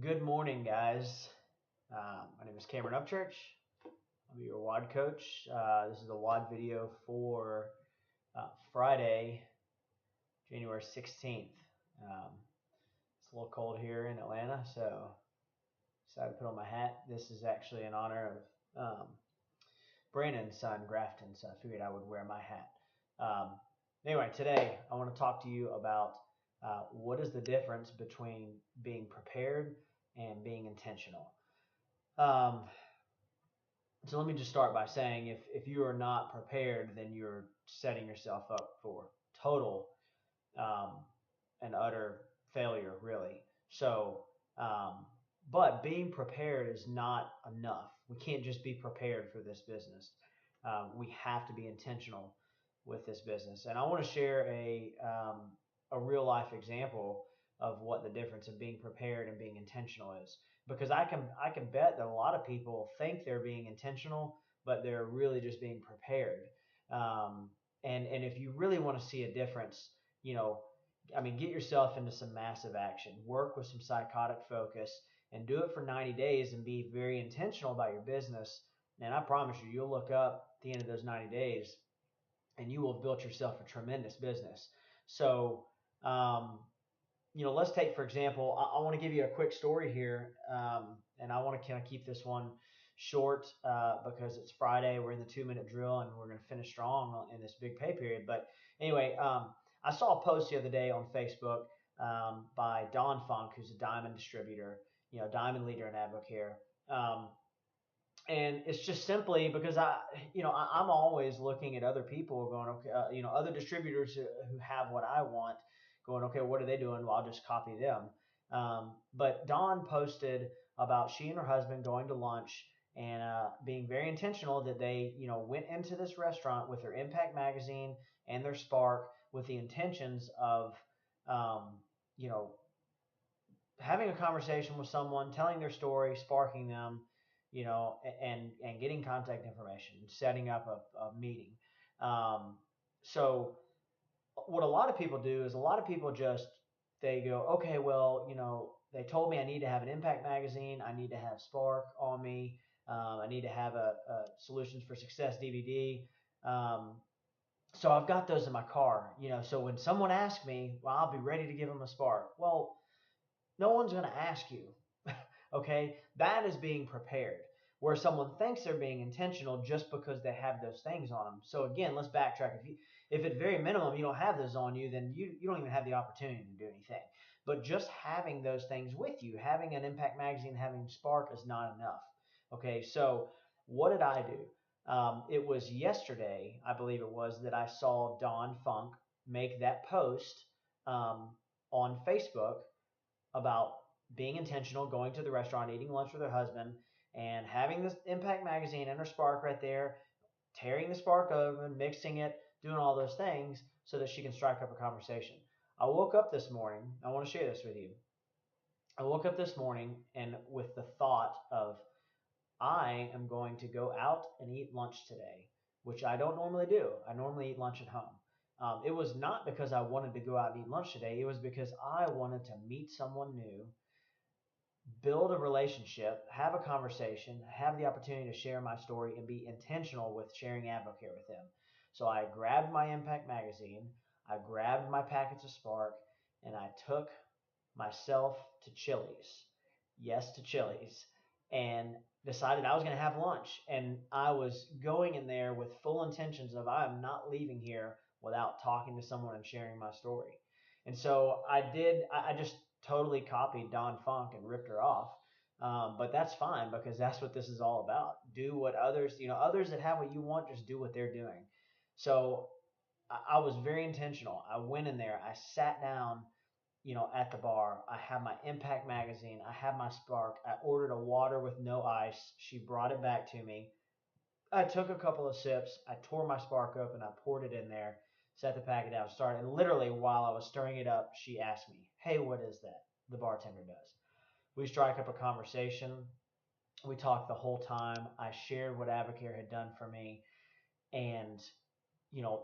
Good morning, guys. My name is Cameron Upchurch. I'll be your WOD coach. This is the WOD video for Friday, January 16th. It's a little cold here in Atlanta, so decided to put on my hat. This is actually in honor of Brandon's son, Grafton, so I figured I would wear my hat. Um, anyway, today I want to talk to you about what is the difference between being prepared and being intentional. Um, So let me just start by saying if you are not prepared, then you're setting yourself up for total um, and utter failure, really. So, um, but being prepared is not enough. We can't just be prepared for this business. We have to be intentional with this business. And I want to share a real life example of what the difference of being prepared and being intentional is. Because I can bet that a lot of people think they're being intentional, but they're really just being prepared. And if you really want to see a difference, get yourself into some massive action, work with some psychotic focus, and do it for 90 days and be very intentional about your business. And I promise you, you'll look up at the end of those 90 days and you will have built yourself a tremendous business. So, let's take, for example, I want to give you a quick story here. And I want to kind of keep this one short because it's Friday. We're in the 2-minute drill and we're going to finish strong in this big pay period. But anyway, I saw a post the other day on Facebook by Don Funk, who's a diamond distributor, diamond leader in Advocare. And it's just simply because I'm always looking at other people going, okay, other distributors who have what I want, going, okay, what are they doing? Well, I'll just copy them. But Dawn posted about she and her husband going to lunch and being very intentional that they, went into this restaurant with their Impact magazine and their Spark with the intentions of, you know, having a conversation with someone, telling their story, sparking them, and getting contact information, setting up a meeting. So what a lot of people do is a lot of people just they go, okay, well, they told me I need to have an Impact magazine, I need to have Spark on me, I need to have a Solutions for Success DVD. So I've got those in my car, so when someone asks me, well, I'll be ready to give them a Spark. Well, no one's going to ask you. Okay, that is being prepared. Where someone thinks they're being intentional just because they have those things on them. So again, let's backtrack. If at very minimum you don't have those on you, then you don't even have the opportunity to do anything. But just having those things with you, having an Impact magazine, having Spark is not enough. Okay, so what did I do? It was yesterday, I believe it was, that I saw Don Funk make that post on Facebook about being intentional, going to the restaurant, eating lunch with her husband, and having this Impact magazine and her Spark right there, tearing the Spark open, mixing it, doing all those things so that she can strike up a conversation. I woke up this morning. I want to share this with you. I woke up this morning and with the thought of I am going to go out and eat lunch today, which I don't normally do. I normally eat lunch at home. It was not because I wanted to go out and eat lunch today. It was because I wanted to meet someone new, build a relationship, have a conversation, have the opportunity to share my story, and be intentional with sharing Advocare with them. So I grabbed my Impact magazine, I grabbed my packets of Spark, and I took myself to Chili's. Yes, to Chili's. And decided I was going to have lunch. And I was going in there with full intentions of I am not leaving here without talking to someone and sharing my story. And so I did, I just totally copied Dawn Funk and ripped her off. But that's fine because that's what this is all about. Do what others, others that have what you want, just do what they're doing. So I was very intentional. I went in there, I sat down, at the bar. I have my Impact magazine. I have my Spark. I ordered a water with no ice. She brought it back to me. I took a couple of sips. I tore my Spark open. I poured it in there, set the packet down, started. And literally, while I was stirring it up, she asked me, "Hey, what is that?" The bartender does. We strike up a conversation. We talked the whole time. I shared what Advocare had done for me. And,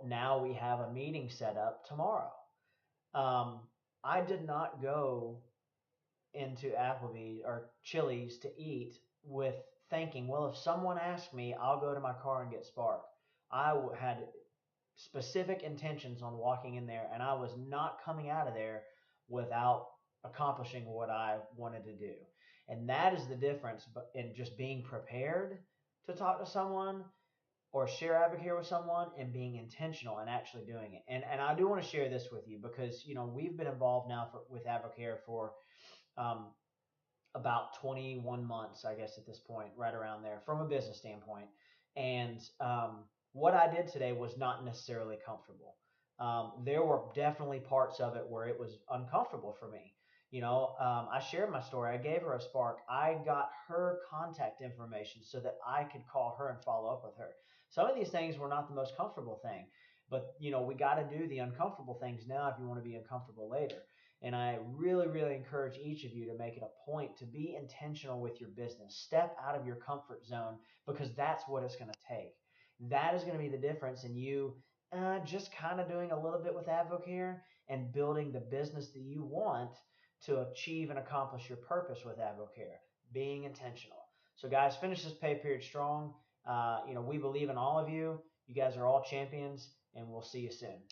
now we have a meeting set up tomorrow. Um, I did not go into Applebee's or Chili's to eat with thinking, well, if someone asks me, I'll go to my car and get Spark. I had specific intentions on walking in there, and I was not coming out of there without accomplishing what I wanted to do. And that is the difference in just being prepared to talk to someone or share Advocare with someone and being intentional and actually doing it. And I do want to share this with you because, we've been involved now with Advocare for um, about 21 months, I guess, at this point, right around there, from a business standpoint. And what I did today was not necessarily comfortable. There were definitely parts of it where it was uncomfortable for me. I shared my story. I gave her a Spark. I got her contact information so that I could call her and follow up with her. Some of these things were not the most comfortable thing, but we got to do the uncomfortable things now if you want to be uncomfortable later. And I really, really encourage each of you to make it a point to be intentional with your business. Step out of your comfort zone because that's what it's going to take. That is going to be the difference in you just kind of doing a little bit with Advocare and building the business that you want to achieve and accomplish your purpose with Advocare. Being intentional. So, guys, finish this pay period strong. We believe in all of you. You guys are all champions, and we'll see you soon.